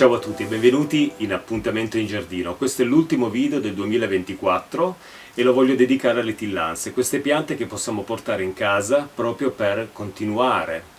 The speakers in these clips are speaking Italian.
Ciao a tutti e benvenuti in Appuntamento in Giardino. Questo è l'ultimo video del 2024 e lo voglio dedicare alle tillandse, queste piante che possiamo portare in casa proprio per continuare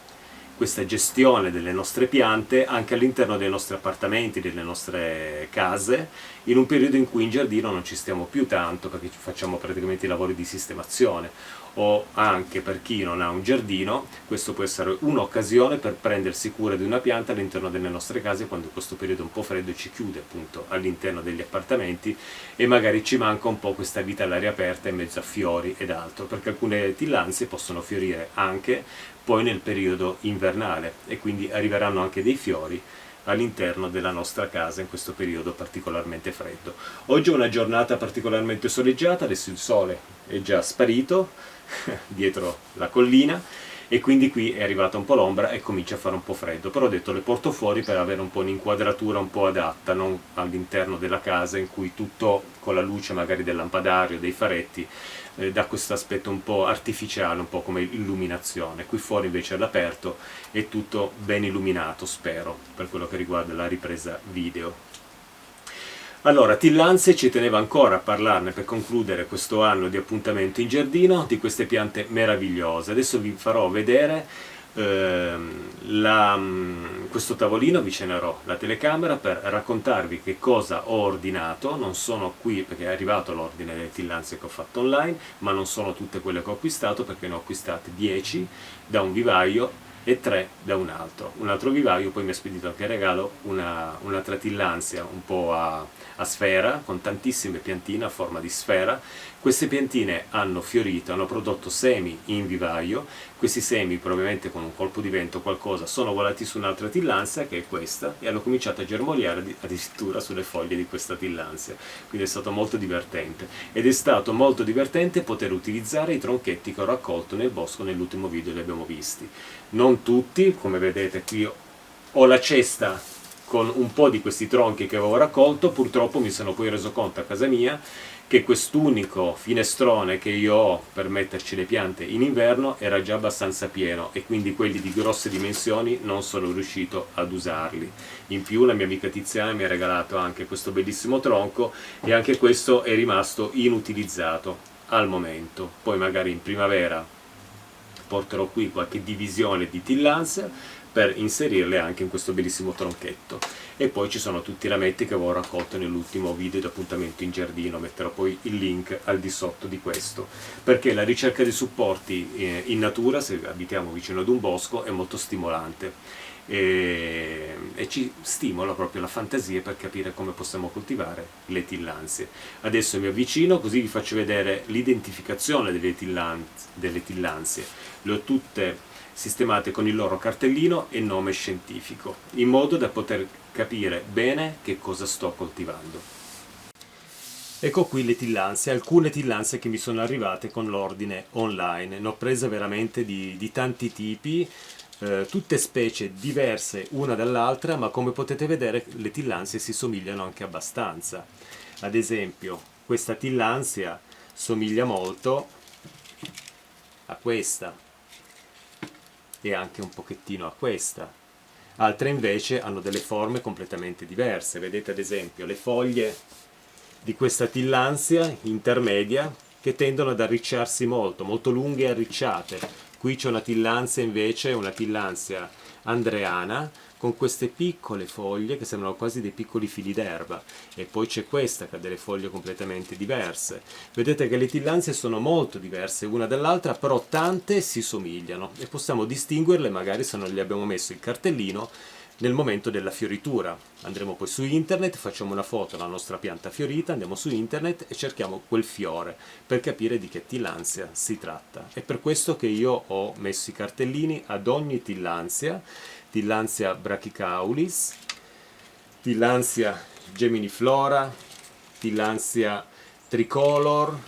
questa gestione delle nostre piante anche all'interno dei nostri appartamenti, delle nostre case, in un periodo in cui in giardino non ci stiamo più tanto perché facciamo praticamente i lavori di sistemazione, o anche per chi non ha un giardino, questo può essere un'occasione per prendersi cura di una pianta all'interno delle nostre case quando questo periodo un po' freddo ci chiude appunto all'interno degli appartamenti e magari ci manca un po' questa vita all'aria aperta in mezzo a fiori ed altro, perché alcune tillandse possono fiorire anche poi nel periodo invernale e quindi arriveranno anche dei fiori all'interno della nostra casa in questo periodo particolarmente freddo. Oggi è una giornata particolarmente soleggiata, adesso il sole è già sparito dietro la collina e quindi qui è arrivata un po' l'ombra e comincia a fare un po' freddo, però ho detto le porto fuori per avere un po' un'inquadratura un po' adatta, non all'interno della casa in cui tutto con la luce magari del lampadario, dei faretti, dà questo aspetto un po' artificiale, un po' come illuminazione. Qui fuori invece all'aperto è tutto ben illuminato, spero, per quello che riguarda la ripresa video. Allora, tillandse, ci tenevo ancora a parlarne per concludere questo anno di Appuntamento in Giardino, di queste piante meravigliose. Adesso vi farò vedere questo tavolino, avvicinerò la telecamera per raccontarvi che cosa ho ordinato. Non sono qui perché è arrivato l'ordine delle tillandse che ho fatto online, ma non sono tutte quelle che ho acquistato perché ne ho acquistate 10 da un vivaio e 3 da un altro vivaio. Poi mi ha spedito anche in regalo un'altra tillandsia un po' a sfera, con tantissime piantine a forma di sfera. Queste piantine hanno fiorito, hanno prodotto semi in vivaio. Questi semi, probabilmente con un colpo di vento o qualcosa, sono volati su un'altra tillandsia che è questa e hanno cominciato a germogliare addirittura sulle foglie di questa tillandsia. Quindi è stato molto divertente ed è stato molto divertente poter utilizzare i tronchetti che ho raccolto nel bosco. Nell'ultimo video li abbiamo visti, non tutti, come vedete qui ho la cesta con un po' di questi tronchi che avevo raccolto. Purtroppo mi sono poi reso conto a casa mia che quest'unico finestrone che io ho per metterci le piante in inverno era già abbastanza pieno e quindi quelli di grosse dimensioni non sono riuscito ad usarli. In più la mia amica Tiziana mi ha regalato anche questo bellissimo tronco e anche questo è rimasto inutilizzato al momento. Poi magari in primavera porterò qui qualche divisione di tillandse per inserirle anche in questo bellissimo tronchetto. E poi ci sono tutti i rametti che avevo raccolto nell'ultimo video di Appuntamento in Giardino, metterò poi il link al di sotto di questo, perché la ricerca dei supporti in natura, se abitiamo vicino ad un bosco, è molto stimolante e ci stimola proprio la fantasia per capire come possiamo coltivare le tillandse. Adesso mi avvicino così vi faccio vedere l'identificazione delle tillandse. Le ho tutte sistemate con il loro cartellino e nome scientifico, in modo da poter capire bene che cosa sto coltivando. Ecco qui le tillandse, alcune tillandse che mi sono arrivate con l'ordine online. Ne ho prese veramente di tanti tipi, tutte specie diverse una dall'altra, ma come potete vedere le tillandse si somigliano anche abbastanza. Ad esempio, questa tillandsia somiglia molto a questa e anche un pochettino a questa. Altre invece hanno delle forme completamente diverse. Vedete ad esempio le foglie di questa tillandsia intermedia che tendono ad arricciarsi molto, molto lunghe e arricciate. Qui c'è una tillandsia invece, una tillandsia andreana, con queste piccole foglie che sembrano quasi dei piccoli fili d'erba, e poi c'è questa che ha delle foglie completamente diverse. Vedete che le tillandsie sono molto diverse una dall'altra, però tante si somigliano e possiamo distinguerle magari se non gli abbiamo messo il cartellino nel momento della fioritura. Andremo poi su internet, facciamo una foto della nostra pianta fiorita, andiamo su internet e cerchiamo quel fiore per capire di che tillandsia si tratta. È per questo che io ho messo i cartellini ad ogni tillandsia: tillandsia brachicaulis, tillandsia geminiflora, tillandsia tricolor,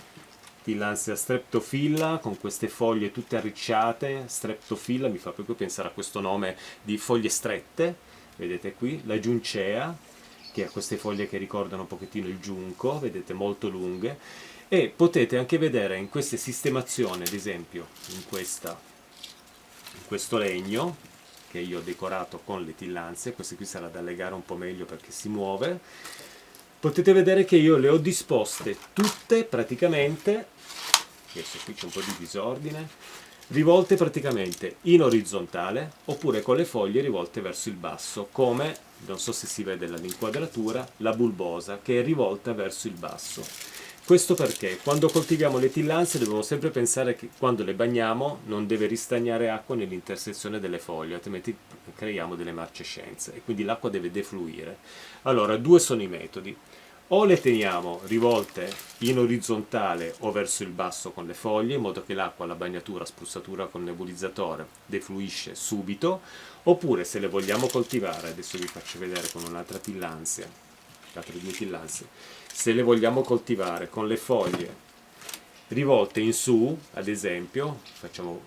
tillandsia streptophylla, con queste foglie tutte arricciate. Streptophylla mi fa proprio pensare a questo nome di foglie strette. Vedete qui la giuncea, che ha queste foglie che ricordano un pochettino il giunco, vedete, molto lunghe. E potete anche vedere in queste sistemazioni, ad esempio in questo legno, che io ho decorato con le tillanze. Queste qui sarà da legare un po' meglio perché si muove. Potete vedere che io le ho disposte tutte praticamente, adesso qui c'è un po' di disordine, rivolte praticamente in orizzontale oppure con le foglie rivolte verso il basso, come, non so se si vede dall'inquadratura, la bulbosa che è rivolta verso il basso. Questo perché quando coltiviamo le tillanze dobbiamo sempre pensare che quando le bagniamo non deve ristagnare acqua nell'intersezione delle foglie, altrimenti creiamo delle marcescenze e quindi l'acqua deve defluire. Allora, due sono i metodi. O le teniamo rivolte in orizzontale o verso il basso con le foglie, in modo che l'acqua, la bagnatura, spruzzatura con nebulizzatore defluisce subito, oppure se le vogliamo coltivare, adesso vi faccio vedere con un'altra tillanzia, altre due tillanze, se le vogliamo coltivare con le foglie rivolte in su, ad esempio, facciamo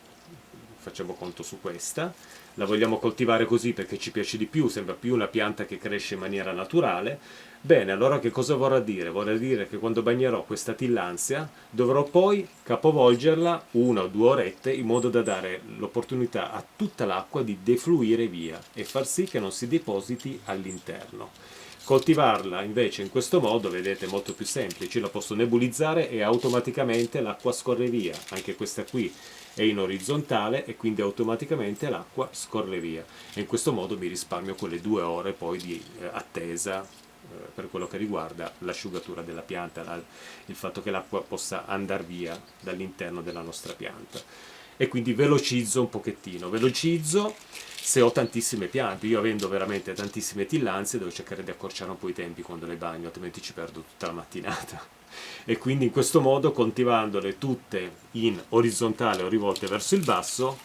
conto su questa, la vogliamo coltivare così perché ci piace di più, sembra più una pianta che cresce in maniera naturale. Bene, allora che cosa vorrà dire? Vorrà dire che quando bagnerò questa tillanzia dovrò poi capovolgerla 1 o 2 orette in modo da dare l'opportunità a tutta l'acqua di defluire via e far sì che non si depositi all'interno. Coltivarla invece in questo modo, vedete, è molto più semplice, la posso nebulizzare e automaticamente l'acqua scorre via. Anche questa qui è in orizzontale e quindi automaticamente l'acqua scorre via. E in questo modo mi risparmio quelle 2 ore poi di attesa per quello che riguarda l'asciugatura della pianta, il fatto che l'acqua possa andare via dall'interno della nostra pianta. E quindi velocizzo un pochettino, velocizzo se ho tantissime piante. Io avendo veramente tantissime tillanze devo cercare di accorciare un po' i tempi quando le bagno, altrimenti ci perdo tutta la mattinata. E quindi in questo modo, coltivandole tutte in orizzontale o rivolte verso il basso,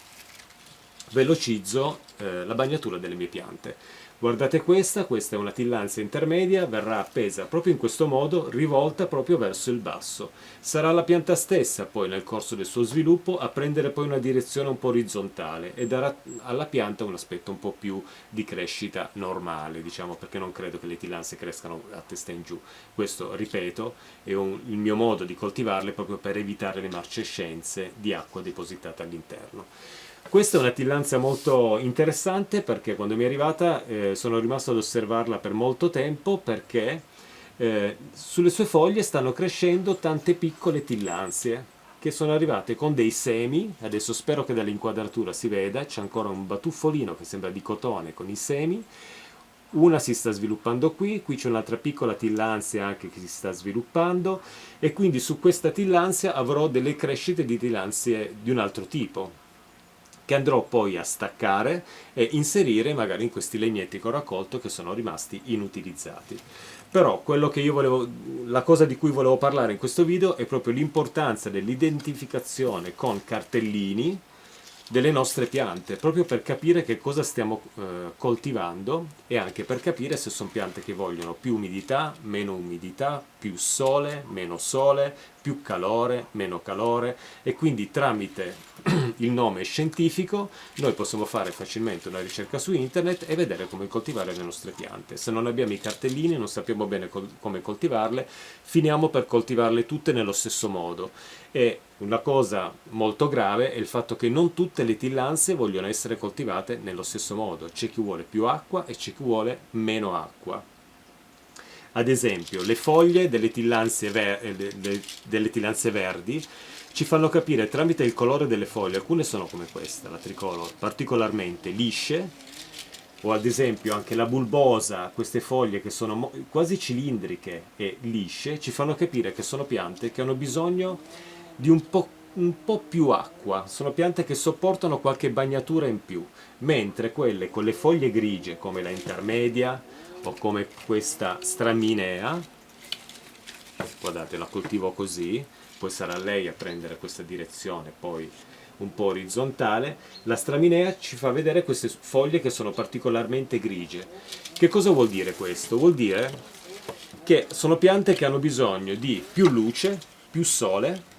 velocizzo la bagnatura delle mie piante. Guardate questa è una tillanzia intermedia, verrà appesa proprio in questo modo, rivolta proprio verso il basso. Sarà la pianta stessa poi nel corso del suo sviluppo a prendere poi una direzione un po' orizzontale e darà alla pianta un aspetto un po' più di crescita normale, diciamo, perché non credo che le tillanze crescano a testa in giù. Questo, ripeto, è il mio modo di coltivarle proprio per evitare le marcescenze di acqua depositata all'interno. Questa è una tillanzia molto interessante perché quando mi è arrivata sono rimasto ad osservarla per molto tempo perché sulle sue foglie stanno crescendo tante piccole tillanzie che sono arrivate con dei semi. Adesso spero che dall'inquadratura si veda, c'è ancora un batuffolino che sembra di cotone con i semi. Una si sta sviluppando qui c'è un'altra piccola tillanzia anche che si sta sviluppando e quindi su questa tillanzia avrò delle crescite di tillanzie di un altro tipo che andrò poi a staccare e inserire magari in questi legnetti che ho raccolto che sono rimasti inutilizzati. Però quello che la cosa di cui volevo parlare in questo video è proprio l'importanza dell'identificazione con cartellini delle nostre piante, proprio per capire che cosa stiamo coltivando e anche per capire se sono piante che vogliono più umidità, più sole, meno sole, più calore, meno calore e quindi tramite il nome scientifico noi possiamo fare facilmente una ricerca su internet e vedere come coltivare le nostre piante. Se non abbiamo i cartellini, non sappiamo bene come coltivarle, finiamo per coltivarle tutte nello stesso modo. E una cosa molto grave è il fatto che non tutte le tillanze vogliono essere coltivate nello stesso modo. C'è chi vuole più acqua e c'è chi vuole meno acqua. Ad esempio, le foglie delle tillanze verdi ci fanno capire tramite il colore delle foglie, alcune sono come questa, la tricolor, particolarmente lisce, o ad esempio anche la bulbosa, queste foglie che sono quasi cilindriche e lisce, ci fanno capire che sono piante che hanno bisogno di un po' più acqua, sono piante che sopportano qualche bagnatura in più, mentre quelle con le foglie grigie, come la intermedia o come questa straminea, guardate, la coltivo così, poi sarà lei a prendere questa direzione, poi un po' orizzontale, la straminea ci fa vedere queste foglie che sono particolarmente grigie. Che cosa vuol dire questo? Vuol dire che sono piante che hanno bisogno di più luce, più sole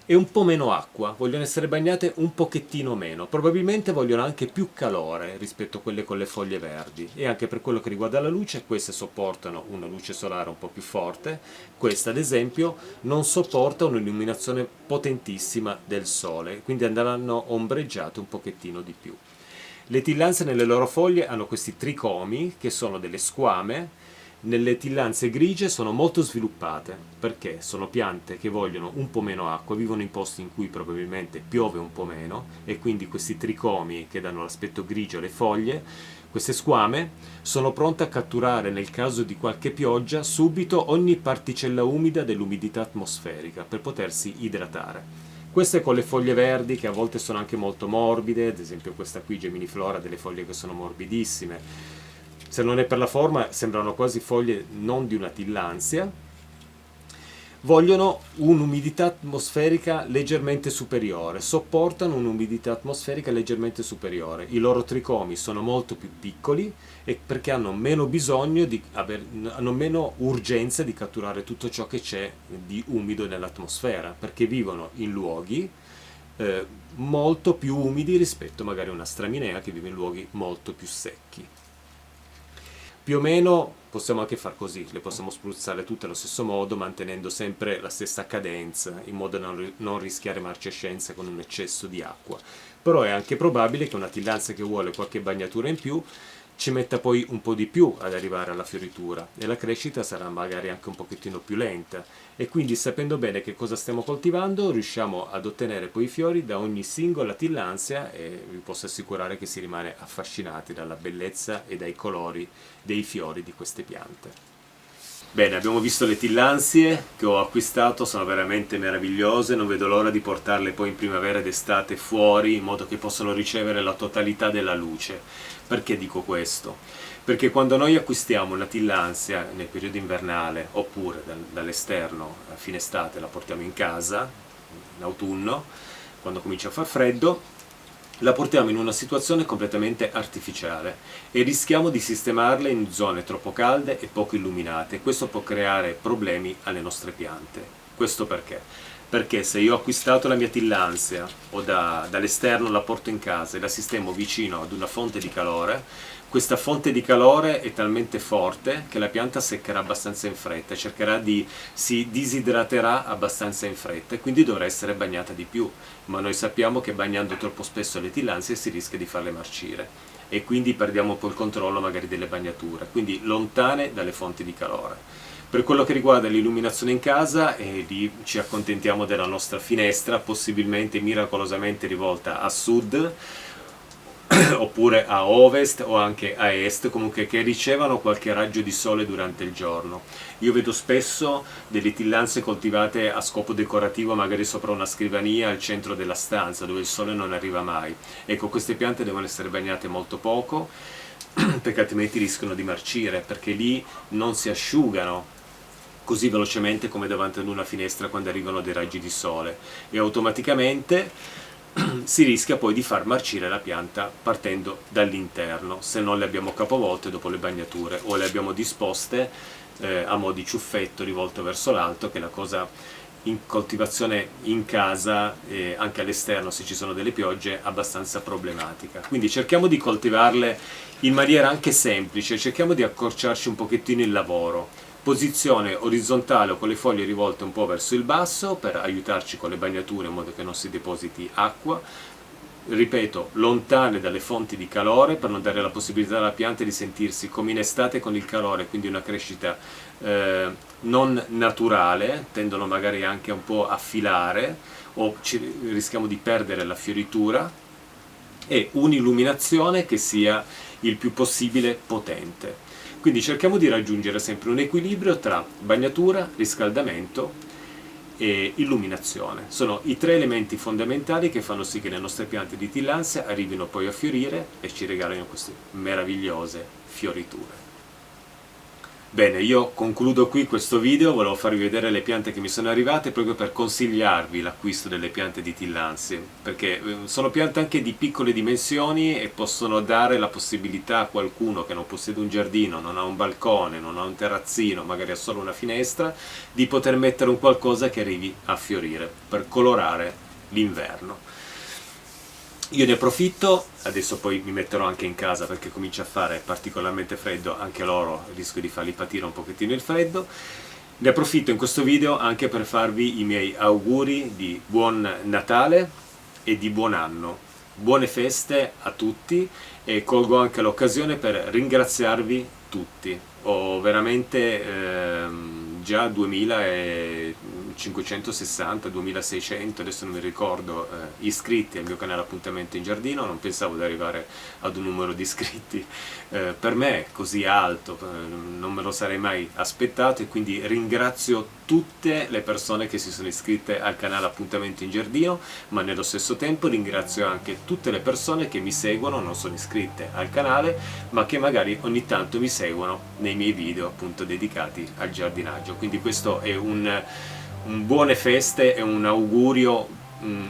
e un po' meno acqua, vogliono essere bagnate un pochettino meno, probabilmente vogliono anche più calore rispetto a quelle con le foglie verdi e anche per quello che riguarda la luce, queste sopportano una luce solare un po' più forte, questa ad esempio non sopporta un'illuminazione potentissima del sole, quindi andranno ombreggiate un pochettino di più. Le tillanze nelle loro foglie hanno questi tricomi che sono delle squame. Nelle tillanze grigie sono molto sviluppate perché sono piante che vogliono un po' meno acqua, vivono in posti in cui probabilmente piove un po' meno e quindi questi tricomi che danno l'aspetto grigio alle foglie, queste squame, sono pronte a catturare nel caso di qualche pioggia subito ogni particella umida dell'umidità atmosferica per potersi idratare. Queste con le foglie verdi che a volte sono anche molto morbide, ad esempio questa qui Geminiflora ha delle foglie che sono morbidissime. Se non è per la forma sembrano quasi foglie non di una tillandsia. Vogliono un'umidità atmosferica leggermente superiore, sopportano un'umidità atmosferica leggermente superiore. I loro tricomi sono molto più piccoli e perché hanno meno bisogno hanno meno urgenza di catturare tutto ciò che c'è di umido nell'atmosfera, perché vivono in luoghi molto più umidi rispetto magari a una straminea che vive in luoghi molto più secchi. Più o meno possiamo anche far così, le possiamo spruzzare tutte allo stesso modo, mantenendo sempre la stessa cadenza, in modo da non rischiare marcescenze con un eccesso di acqua. Però è anche probabile che una tillandsia che vuole qualche bagnatura in più ci metta poi un po' di più ad arrivare alla fioritura e la crescita sarà magari anche un pochettino più lenta e quindi sapendo bene che cosa stiamo coltivando riusciamo ad ottenere poi i fiori da ogni singola tillandsia e vi posso assicurare che si rimane affascinati dalla bellezza e dai colori dei fiori di queste piante. Bene, abbiamo visto le tillandsie che ho acquistato, sono veramente meravigliose, non vedo l'ora di portarle poi in primavera ed estate fuori in modo che possano ricevere la totalità della luce. Perché dico questo? Perché quando noi acquistiamo una tillandsia nel periodo invernale oppure dall'esterno a fine estate la portiamo in casa, in autunno, quando comincia a far freddo, la portiamo in una situazione completamente artificiale e rischiamo di sistemarle in zone troppo calde e poco illuminate. Questo può creare problemi alle nostre piante. Questo perché? Perché se io ho acquistato la mia tillandsia o dall'esterno la porto in casa e la sistemo vicino ad una fonte di calore, questa fonte di calore è talmente forte che la pianta seccherà abbastanza in fretta, si disidraterà abbastanza in fretta e quindi dovrà essere bagnata di più, ma noi sappiamo che bagnando troppo spesso le tillandsie si rischia di farle marcire e quindi perdiamo poi il controllo magari delle bagnature, quindi lontane dalle fonti di calore. Per quello che riguarda l'illuminazione in casa, lì ci accontentiamo della nostra finestra, possibilmente miracolosamente rivolta a sud, oppure a ovest o anche a est, comunque che ricevano qualche raggio di sole durante il giorno. Io vedo spesso delle tillandsie coltivate a scopo decorativo, magari sopra una scrivania al centro della stanza, dove il sole non arriva mai. Ecco, queste piante devono essere bagnate molto poco, perché altrimenti rischiano di marcire, perché lì non si asciugano così velocemente come davanti ad una finestra quando arrivano dei raggi di sole e automaticamente si rischia poi di far marcire la pianta partendo dall'interno se non le abbiamo capovolte dopo le bagnature o le abbiamo disposte a mo' di ciuffetto rivolto verso l'alto, che è la cosa in coltivazione in casa e anche all'esterno se ci sono delle piogge abbastanza problematica. Quindi cerchiamo di coltivarle in maniera anche semplice, cerchiamo di accorciarci un pochettino il lavoro. Posizione orizzontale o con le foglie rivolte un po' verso il basso per aiutarci con le bagnature in modo che non si depositi acqua. Ripeto, lontane dalle fonti di calore per non dare la possibilità alla pianta di sentirsi come in estate con il calore, quindi una crescita non naturale, tendono magari anche un po' a filare o rischiamo di perdere la fioritura, e un'illuminazione che sia il più possibile potente. Quindi cerchiamo di raggiungere sempre un equilibrio tra bagnatura, riscaldamento e illuminazione. Sono i tre elementi fondamentali che fanno sì che le nostre piante di tillandsia arrivino poi a fiorire e ci regalino queste meravigliose fioriture. Bene, io concludo qui questo video, volevo farvi vedere le piante che mi sono arrivate proprio per consigliarvi l'acquisto delle piante di tillandsie, perché sono piante anche di piccole dimensioni e possono dare la possibilità a qualcuno che non possiede un giardino, non ha un balcone, non ha un terrazzino, magari ha solo una finestra, di poter mettere un qualcosa che arrivi a fiorire, per colorare l'inverno. Io ne approfitto, adesso poi mi metterò anche in casa perché comincia a fare particolarmente freddo, anche loro rischio di farli patire un pochettino il freddo. Ne approfitto in questo video anche per farvi i miei auguri di buon Natale e di buon anno. buone feste a tutti e colgo anche l'occasione per ringraziarvi tutti. Ho veramente già 2560, 2600, adesso non mi ricordo, iscritti al mio canale Appuntamento in Giardino. Non pensavo di arrivare ad un numero di iscritti per me così alto, non me lo sarei mai aspettato, e quindi ringrazio tutte le persone che si sono iscritte al canale Appuntamento in Giardino, ma nello stesso tempo ringrazio anche tutte le persone che mi seguono, non sono iscritte al canale, ma che magari ogni tanto mi seguono nei miei video appunto dedicati al giardinaggio. Quindi questo è un buone feste e un augurio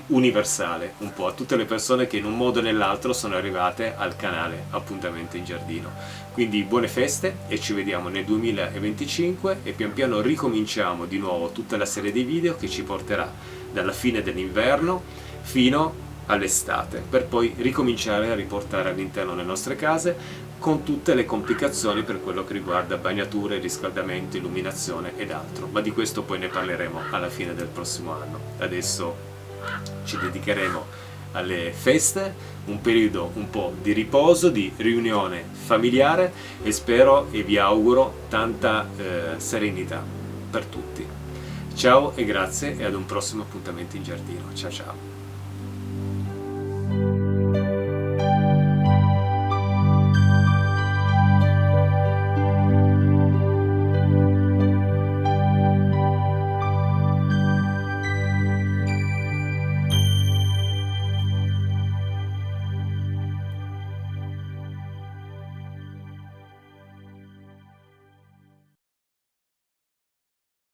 universale un po' a tutte le persone che in un modo o nell'altro sono arrivate al canale Appuntamento in Giardino. Quindi buone feste e ci vediamo nel 2025, e pian piano ricominciamo di nuovo tutta la serie di video che ci porterà dalla fine dell'inverno fino all'estate, per poi ricominciare a riportare all'interno delle nostre case, con tutte le complicazioni per quello che riguarda bagnature, riscaldamento, illuminazione ed altro, ma di questo poi ne parleremo alla fine del prossimo anno. Adesso ci dedicheremo alle feste, un periodo un po' di riposo, di riunione familiare, e spero e vi auguro tanta serenità per tutti. Ciao e grazie, e ad un prossimo appuntamento in giardino. Ciao ciao!